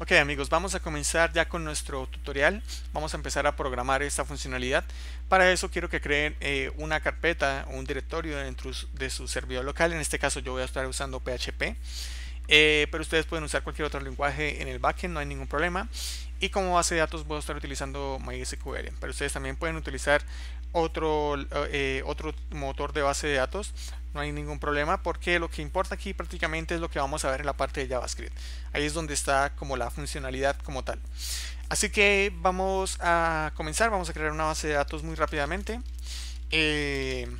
Ok amigos, vamos a comenzar ya con nuestro tutorial. Vamos a empezar a programar esta funcionalidad. Para eso quiero que creen una carpeta o un directorio dentro de su servidor local. En este caso yo voy a estar usando PHP. Pero ustedes pueden usar cualquier otro lenguaje en el backend, no hay ningún problema. Y como base de datos voy a estar utilizando MySQL, pero ustedes también pueden utilizar otro motor de base de datos, no hay ningún problema, porque lo que importa aquí prácticamente es lo que vamos a ver en la parte de JavaScript. Ahí es donde está como la funcionalidad como tal. Así que vamos a comenzar, vamos a crear una base de datos muy rápidamente. Eh,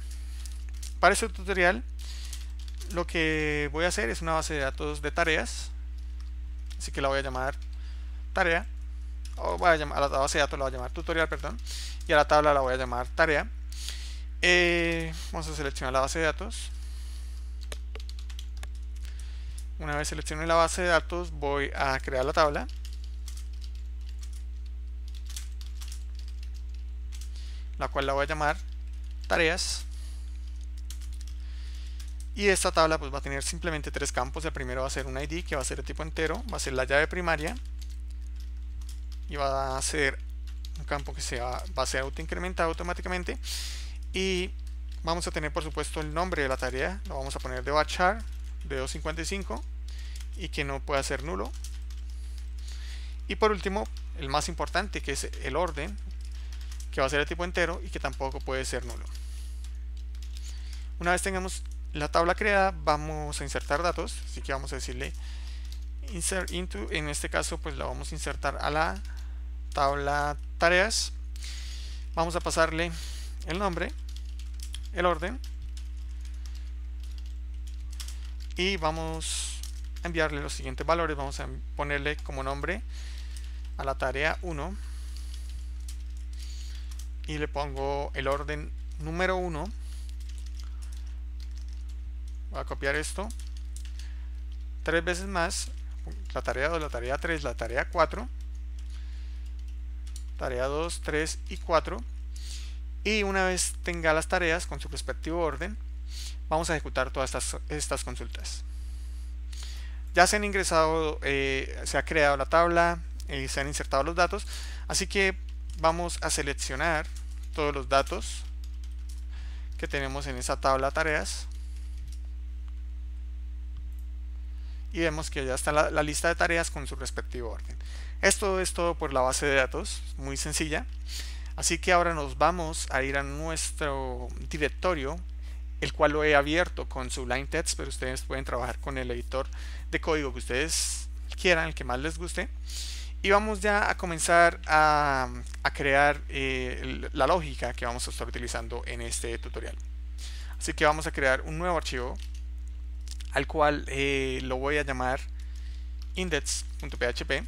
para este tutorial lo que voy a hacer es una base de datos de tareas, así que la voy a llamar tarea, o voy a llamar, a la base de datos la voy a llamar tutorial, perdón, y a la tabla la voy a llamar tarea. Vamos a seleccionar la base de datos. Una vez seleccione la base de datos voy a crear la tabla, la cual la voy a llamar tareas. Y esta tabla pues va a tener simplemente tres campos. El primero va a ser un ID que va a ser de tipo entero, va a ser la llave primaria y va a ser un campo que va a ser autoincrementado automáticamente. Y vamos a tener por supuesto el nombre de la tarea, lo vamos a poner de varchar de 255 y que no pueda ser nulo. Y por último, el más importante, que es el orden, que va a ser de tipo entero y que tampoco puede ser nulo. Una vez tengamos la tabla creada, vamos a insertar datos, así que vamos a decirle insert into. En este caso pues la vamos a insertar a la tabla tareas. Vamos a pasarle el nombre, el orden, y vamos a enviarle los siguientes valores. Vamos a ponerle como nombre a la tarea 1 y le pongo el orden número 1. Voy a copiar esto tres veces más, la tarea 2, la tarea 3, la tarea 4, tarea 2, 3 y 4. Y una vez tenga las tareas con su respectivo orden, vamos a ejecutar todas estas consultas. Ya se han ingresado, se ha creado la tabla, se han insertado los datos, así que vamos a seleccionar todos los datos que tenemos en esa tabla tareas. Y vemos que ya está la lista de tareas con su respectivo orden. Esto es todo por la base de datos, muy sencilla. Así que ahora nos vamos a ir a nuestro directorio, el cual lo he abierto con Sublime Text, pero ustedes pueden trabajar con el editor de código que ustedes quieran, el que más les guste. Y vamos ya a comenzar a crear la lógica que vamos a estar utilizando en este tutorial. Así que vamos a crear un nuevo archivo, al cual lo voy a llamar index.php,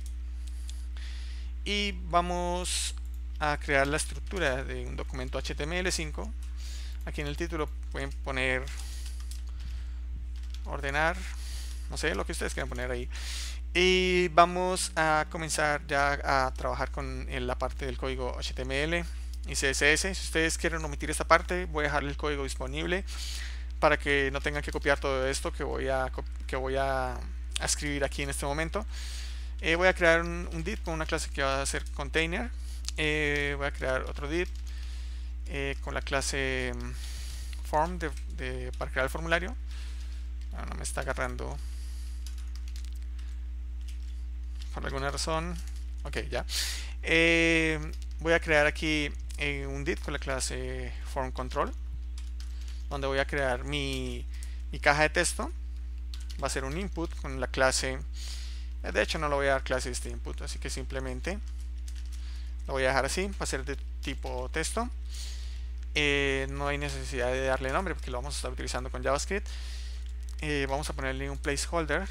y vamos a crear la estructura de un documento HTML5. Aquí en el título pueden poner ordenar, no sé, lo que ustedes quieran poner ahí. Y vamos a comenzar ya a trabajar con la parte del código HTML y CSS. Si ustedes quieren omitir esta parte, voy a dejar el código disponible para que no tengan que copiar todo esto que voy a escribir aquí en este momento. Voy a crear un div con una clase que va a ser container. Voy a crear otro div con la clase form para crear el formulario. No me está agarrando por alguna razón. Ok, ya. Voy a crear aquí un div con la clase form control, donde voy a crear mi caja de texto. Va a ser un input con la clase, de hecho no lo voy a dar clase de este input, así que simplemente lo voy a dejar así, va a ser de tipo texto. No hay necesidad de darle nombre porque lo vamos a estar utilizando con JavaScript. Vamos a ponerle un placeholder,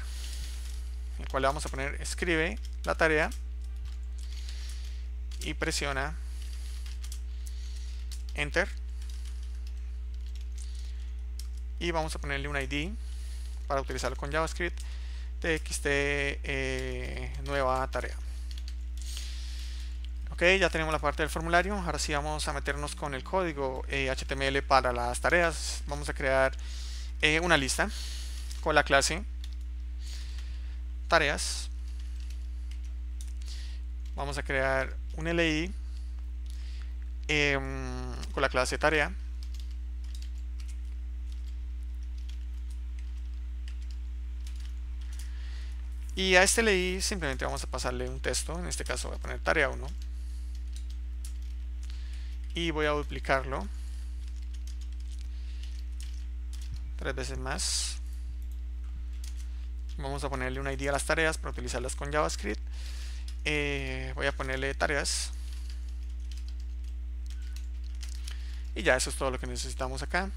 el cual le vamos a poner escribe la tarea y presiona enter. Y vamos a ponerle un ID para utilizarlo con JavaScript, txt nueva tarea. Ok, ya tenemos la parte del formulario. Ahora sí vamos a meternos con el código HTML para las tareas. Vamos a crear una lista con la clase tareas vamos a crear un LI con la clase tarea. Y a este LI simplemente vamos a pasarle un texto, en este caso voy a poner tarea 1 y voy a duplicarlo 3 veces más. Vamos a ponerle un ID a las tareas para utilizarlas con JavaScript. Voy a ponerle tareas y ya eso es todo lo que necesitamos acá.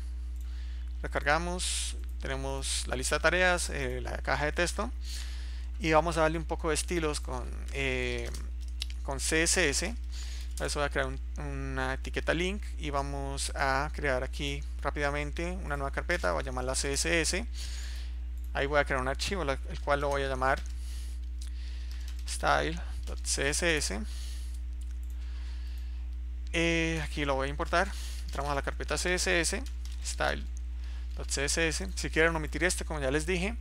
Recargamos, tenemos la lista de tareas, la caja de texto y vamos a darle un poco de estilos con CSS. Para eso voy a crear una etiqueta link y vamos a crear aquí rápidamente una nueva carpeta, voy a llamarla CSS. Ahí voy a crear un archivo el cual lo voy a llamar style.css. Aquí lo voy a importar, entramos a la carpeta CSS, style.css. Si quieren omitir este, como ya les dije,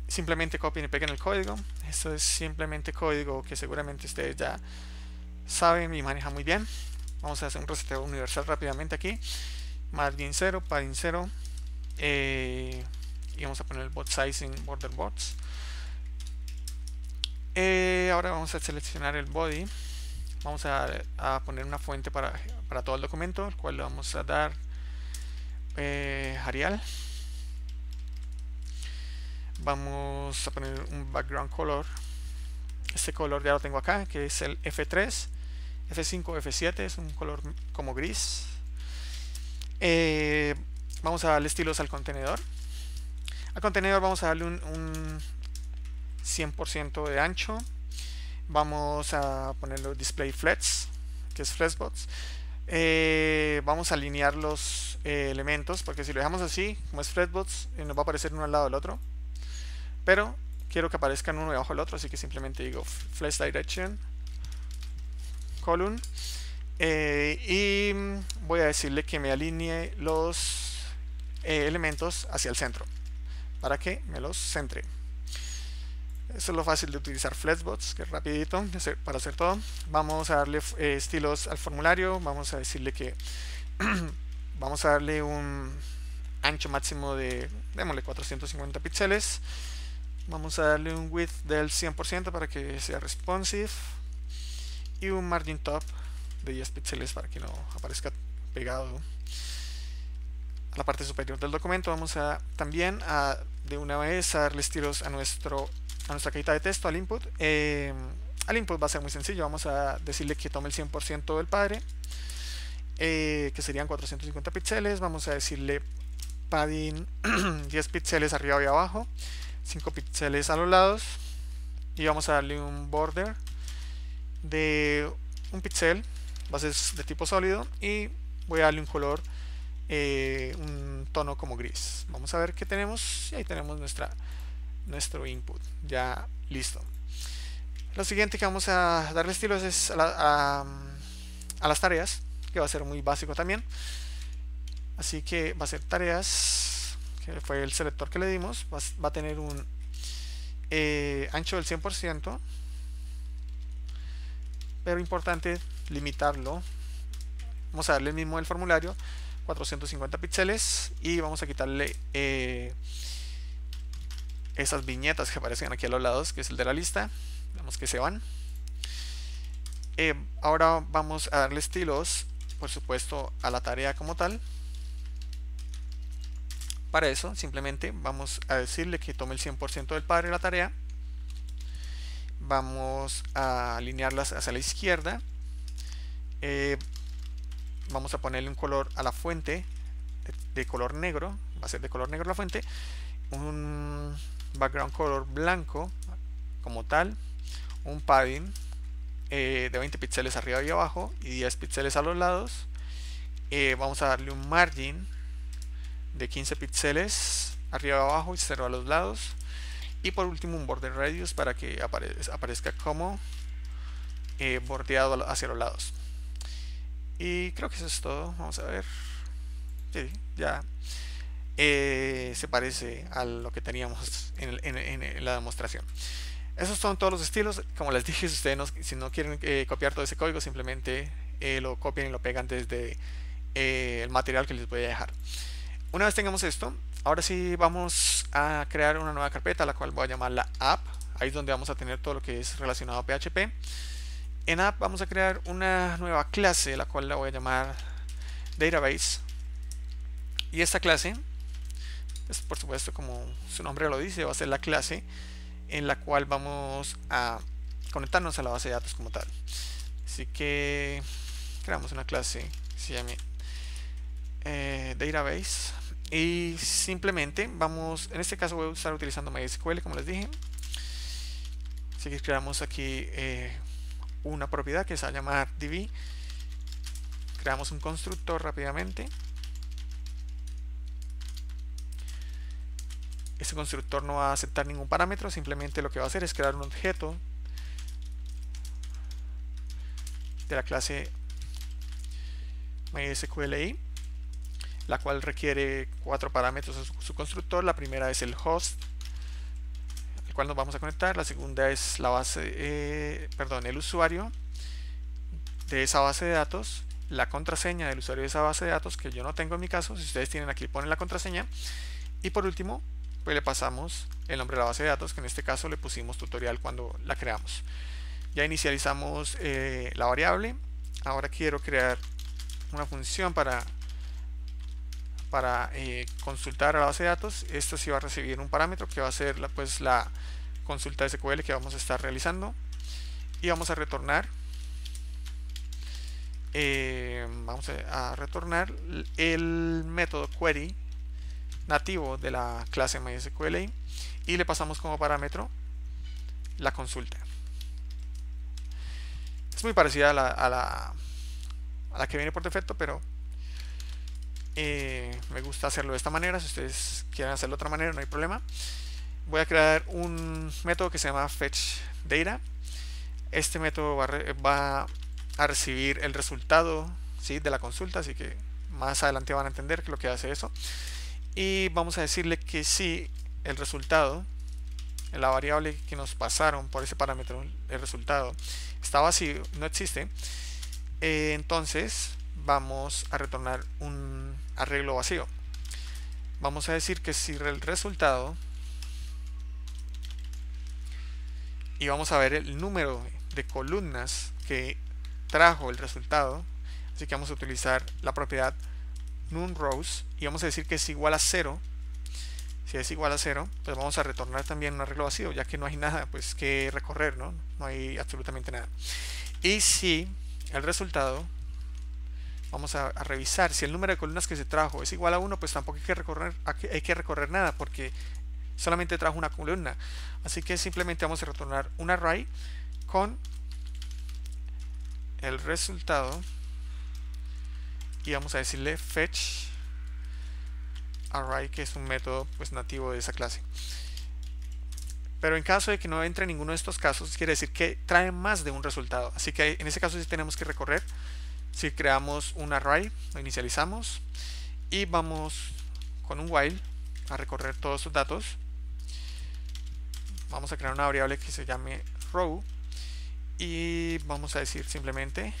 simplemente copien y peguen el código. Esto es simplemente código que seguramente ustedes ya saben y manejan muy bien. Vamos a hacer un reseteo universal rápidamente aquí, margin 0, padding 0, y vamos a poner el bot sizing border bots. Ahora vamos a seleccionar el body, vamos a poner una fuente para todo el documento, el cual le vamos a dar Arial. Vamos a poner un background color, este color ya lo tengo acá, que es el F3, F5, F7, es un color como gris. Vamos a darle estilos al contenedor. Al contenedor vamos a darle un 100% de ancho. Vamos a ponerlo display flats, que es flexbox. Vamos a alinear los elementos, porque si lo dejamos así, como es flexbox, nos va a aparecer uno al lado del otro. Pero quiero que aparezcan uno debajo del otro, así que simplemente digo flex direction column, y voy a decirle que me alinee los elementos hacia el centro para que me los centre. Eso es lo fácil de utilizar Flexbox, que es rapidito para hacer todo. Vamos a darle estilos al formulario, vamos a decirle que vamos a darle un ancho máximo de, démosle 450 píxeles. Vamos a darle un width del 100% para que sea responsive y un margin top de 10 píxeles para que no aparezca pegado a la parte superior del documento. Vamos a también de una vez a darle estilos a nuestra cajita de texto, al input. Al input va a ser muy sencillo, vamos a decirle que tome el 100% del padre, que serían 450 píxeles. Vamos a decirle padding 10 píxeles arriba y abajo, 5 píxeles a los lados, y vamos a darle un border de un píxel, va a ser de tipo sólido, y voy a darle un color, un tono como gris. Vamos a ver qué tenemos, y ahí tenemos nuestro input ya listo. Lo siguiente que vamos a darle estilos es a las tareas, que va a ser muy básico también. Así que va a ser tareas, que fue el selector que le dimos, va a tener un ancho del 100%, pero importante limitarlo. Vamos a darle el mismo del formulario, 450 píxeles, y vamos a quitarle esas viñetas que aparecen aquí a los lados, que es el de la lista. Vemos que se van. Ahora vamos a darle estilos, por supuesto, a la tarea como tal. Para eso simplemente vamos a decirle que tome el 100% del padre de la tarea. Vamos a alinearlas hacia la izquierda. Vamos a ponerle un color a la fuente de color negro, va a ser de color negro la fuente, un background color blanco como tal, un padding de 20 píxeles arriba y abajo y 10 píxeles a los lados. Vamos a darle un margin de 15 píxeles arriba y abajo y 0 a los lados, y por último un border radius para que aparezca como bordeado hacia los lados. Y creo que eso es todo. Vamos a ver. Sí, ya se parece a lo que teníamos en la demostración. Esos son todos los estilos. Como les dije, si ustedes si no quieren copiar todo ese código, simplemente lo copian y lo pegan desde el material que les voy a dejar. Una vez tengamos esto, ahora sí vamos a crear una nueva carpeta, la cual voy a llamar la app. Ahí es donde vamos a tener todo lo que es relacionado a PHP. En app vamos a crear una nueva clase, la cual la voy a llamar database. Y esta clase, pues, por supuesto, como su nombre lo dice, va a ser la clase en la cual vamos a conectarnos a la base de datos como tal. Así que creamos una clase que se llame database y simplemente vamos, en este caso voy a estar utilizando MySQL como les dije. Así que creamos aquí una propiedad que se va a llamar db. Creamos un constructor rápidamente. Este constructor no va a aceptar ningún parámetro, simplemente lo que va a hacer es crear un objeto de la clase MySQLi, la cual requiere 4 parámetros en su constructor. La primera es el host, al cual nos vamos a conectar. La segunda es la base, el usuario de esa base de datos, la contraseña del usuario de esa base de datos, que yo no tengo en mi caso. Si ustedes tienen, aquí ponen la contraseña. Y por último, pues le pasamos el nombre de la base de datos, que en este caso le pusimos tutorial cuando la creamos. Ya inicializamos la variable. Ahora quiero crear una función para consultar a la base de datos. Esto sí va a recibir un parámetro que va a ser la consulta SQL que vamos a estar realizando, y vamos a retornar el método query nativo de la clase MySQL y le pasamos como parámetro la consulta. Es muy parecida a la que viene por defecto, pero me gusta hacerlo de esta manera. Si ustedes quieren hacerlo de otra manera, no hay problema. Voy a crear un método que se llama fetchData. Este método va a recibir el resultado, ¿sí?, de la consulta, así que más adelante van a entender lo que hace eso. Y vamos a decirle que si el resultado, la variable que nos pasaron por ese parámetro, el resultado está vacío, no existe, entonces vamos a retornar un arreglo vacío. Vamos a decir que si el resultado, y vamos a ver el número de columnas que trajo el resultado, así que vamos a utilizar la propiedad nonRows y vamos a decir que es igual a 0. Si es igual a 0, pues vamos a retornar también un arreglo vacío, ya que no hay nada pues que recorrer, no hay absolutamente nada. Y si el resultado, vamos a revisar si el número de columnas que se trajo es igual a 1, pues tampoco hay que recorrer nada, porque solamente trajo una columna. Así que simplemente vamos a retornar un array con el resultado y vamos a decirle fetch array, que es un método pues nativo de esa clase. Pero en caso de que no entre ninguno de estos casos, quiere decir que trae más de un resultado. Así que en ese caso sí tenemos que recorrer. Si creamos un array, lo inicializamos y vamos con un while a recorrer todos sus datos. Vamos a crear una variable que se llame row y vamos a decir simplemente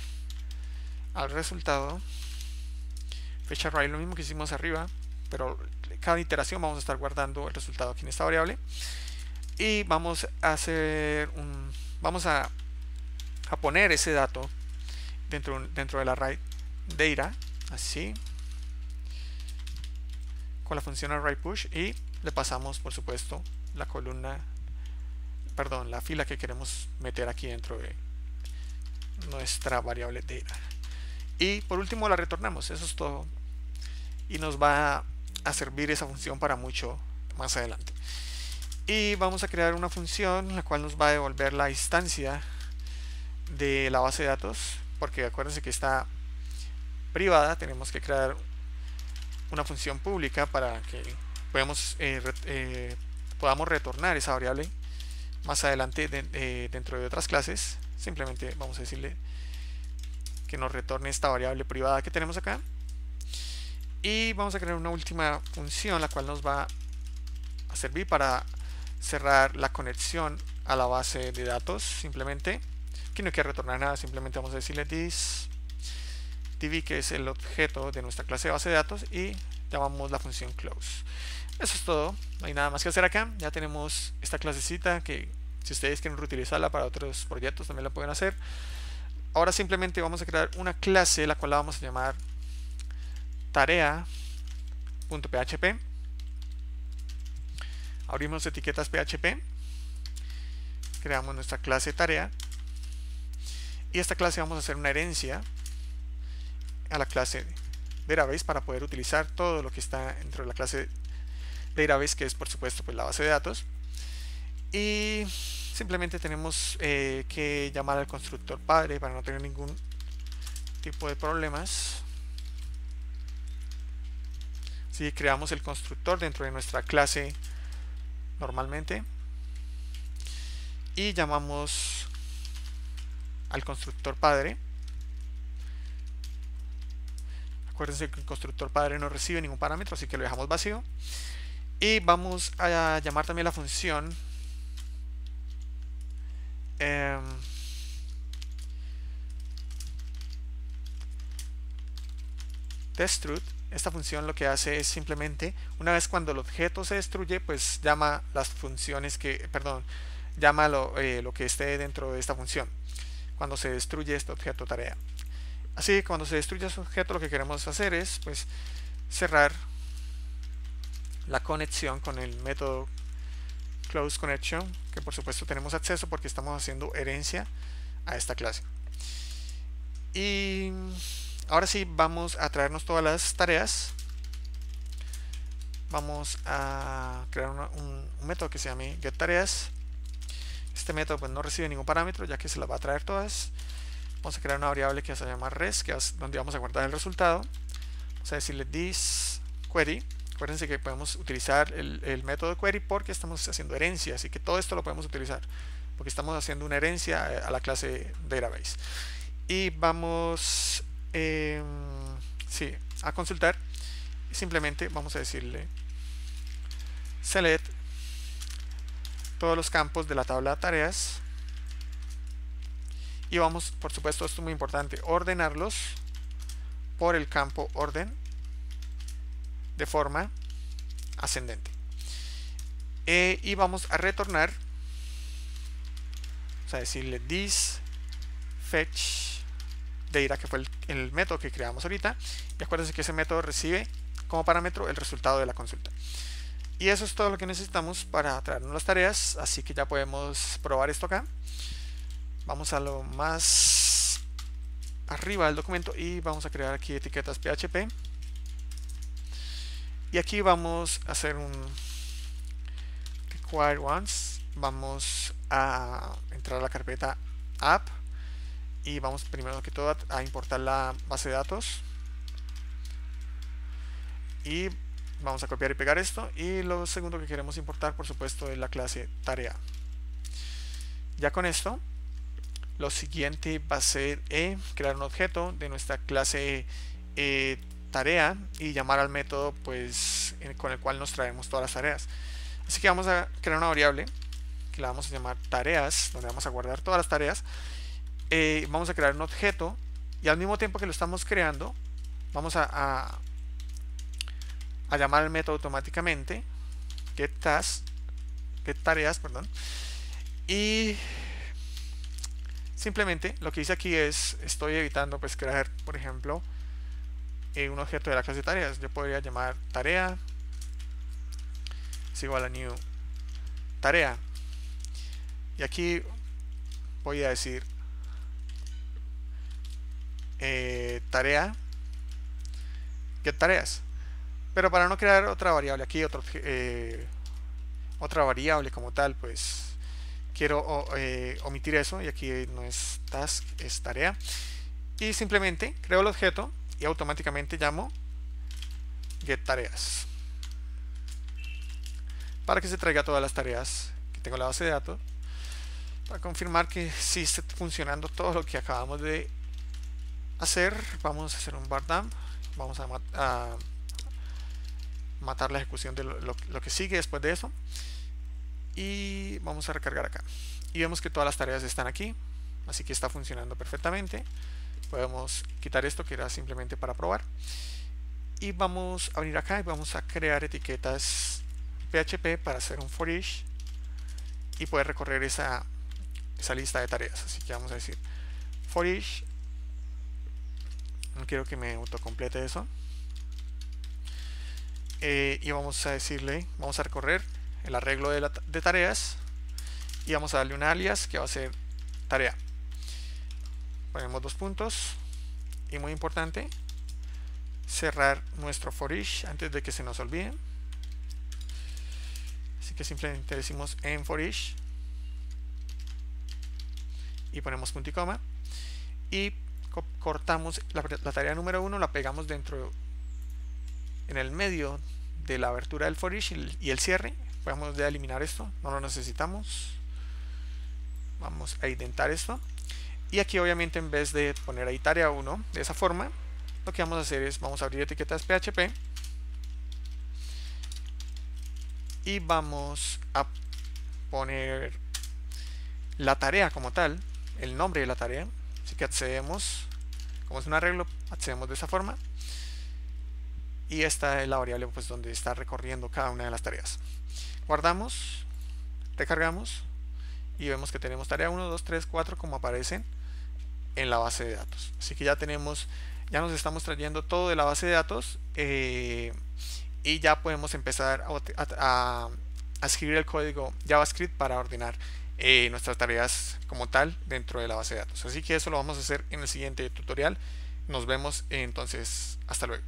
al resultado fetch array, lo mismo que hicimos arriba, pero cada iteración vamos a estar guardando el resultado aquí en esta variable. Y vamos a hacer vamos a poner ese dato dentro del array data, así, con la función array push, y le pasamos por supuesto la columna, la fila que queremos meter aquí dentro de nuestra variable data. Y por último la retornamos. Eso es todo, y nos va a servir esa función para mucho más adelante. Y vamos a crear una función la cual nos va a devolver la instancia de la base de datos, porque acuérdense que está privada. Tenemos que crear una función pública para que podamos retornar esa variable más adelante dentro de otras clases. Simplemente vamos a decirle que nos retorne esta variable privada que tenemos acá, y vamos a crear una última función la cual nos va a servir para cerrar la conexión a la base de datos. Simplemente aquí no hay que retornar nada, simplemente vamos a decirle this db, que es el objeto de nuestra clase de base de datos, y llamamos la función close. Eso es todo, no hay nada más que hacer acá. Ya tenemos esta clasecita que, si ustedes quieren reutilizarla para otros proyectos, también la pueden hacer. Ahora simplemente vamos a crear una clase, la cual la vamos a llamar tarea.php. Abrimos etiquetas PHP, creamos nuestra clase tarea, y esta clase vamos a hacer una herencia a la clase database para poder utilizar todo lo que está dentro de la clase database, que es por supuesto pues la base de datos. Y simplemente tenemos que llamar al constructor padre para no tener ningún tipo de problemas. Si creamos el constructor dentro de nuestra clase normalmente y llamamos al constructor padre. Acuérdense que el constructor padre no recibe ningún parámetro, así que lo dejamos vacío. Y vamos a llamar también la función destruct. Esta función lo que hace es simplemente, una vez cuando el objeto se destruye, pues llama las funciones que, llama lo que esté dentro de esta función cuando se destruye este objeto tarea. Así que cuando se destruye este objeto, lo que queremos hacer es pues cerrar la conexión con el método close connection, que por supuesto tenemos acceso porque estamos haciendo herencia a esta clase. Y ahora sí, vamos a traernos todas las tareas. Vamos a crear un método que se llame getTareas. Este método pues no recibe ningún parámetro, ya que se las va a traer todas. Vamos a crear una variable que se llama res, que es donde vamos a guardar el resultado. Vamos a decirle this query. Acuérdense que podemos utilizar el método query porque estamos haciendo herencia, así que todo esto lo podemos utilizar porque estamos haciendo una herencia a la clase database. Y vamos a consultar, y simplemente vamos a decirle select todos los campos de la tabla de tareas, y vamos, por supuesto, esto es muy importante, ordenarlos por el campo orden de forma ascendente. Y vamos a retornar, vamos a decirle this fetch data, que fue el método que creamos ahorita, y acuérdense que ese método recibe como parámetro el resultado de la consulta. Y eso es todo lo que necesitamos para traernos las tareas, así que ya podemos probar esto acá. Vamos a lo más arriba del documento y vamos a crear aquí etiquetas PHP, y aquí vamos a hacer un require once. Vamos a entrar a la carpeta app y vamos primero que todo a importar la base de datos, y vamos a copiar y pegar esto, y lo segundo que queremos importar por supuesto es la clase tarea. Ya con esto lo siguiente va a ser crear un objeto de nuestra clase tarea y llamar al método pues con el cual nos traemos todas las tareas. Así que vamos a crear una variable que la vamos a llamar tareas, donde vamos a guardar todas las tareas. Vamos a crear un objeto y al mismo tiempo que lo estamos creando vamos a llamar al método automáticamente getTareas, y simplemente lo que hice aquí es, estoy evitando pues crear, por ejemplo, un objeto de la clase tareas. Yo podría llamar tarea es igual a new tarea, y aquí voy a decir tarea getTareas, pero para no crear otra variable aquí, otra variable como tal, pues quiero omitir eso, y aquí no es task, es tarea, y simplemente creo el objeto y automáticamente llamo getTareas para que se traiga todas las tareas que tengo en la base de datos, para confirmar que sí esté funcionando todo lo que acabamos de hacer. Vamos a hacer un bar dump, vamos a matar la ejecución de lo que sigue después de eso, y vamos a recargar acá. y vemos que todas las tareas están aquí, así que está funcionando perfectamente. Podemos quitar esto que era simplemente para probar, y vamos a venir acá y vamos a crear etiquetas PHP para hacer un for each y poder recorrer esa lista de tareas. Así que vamos a decir for each, no quiero que me autocomplete eso, y vamos a decirle, vamos a recorrer el arreglo de tareas y vamos a darle un alias que va a ser tarea. Ponemos 2 puntos y, muy importante, cerrar nuestro for each antes de que se nos olvide. Así que simplemente decimos en for each y ponemos punto y coma y cortamos la tarea número 1, la pegamos dentro, en el medio de la abertura del for each y el cierre. Podemos ya eliminar esto, no lo necesitamos. Vamos a indentar esto, y aquí obviamente en vez de poner ahí tarea 1 de esa forma, lo que vamos a hacer es, vamos a abrir etiquetas PHP y vamos a poner la tarea como tal, el nombre de la tarea. Así que accedemos, como es un arreglo, accedemos de esa forma, y esta es la variable pues donde está recorriendo cada una de las tareas. Guardamos, recargamos y vemos que tenemos tarea 1, 2, 3, 4 como aparecen en la base de datos. Así que ya tenemos, ya nos estamos trayendo todo de la base de datos, y ya podemos empezar a escribir el código JavaScript para ordenar nuestras tareas como tal dentro de la base de datos. Así que eso lo vamos a hacer en el siguiente tutorial. Nos vemos entonces, hasta luego.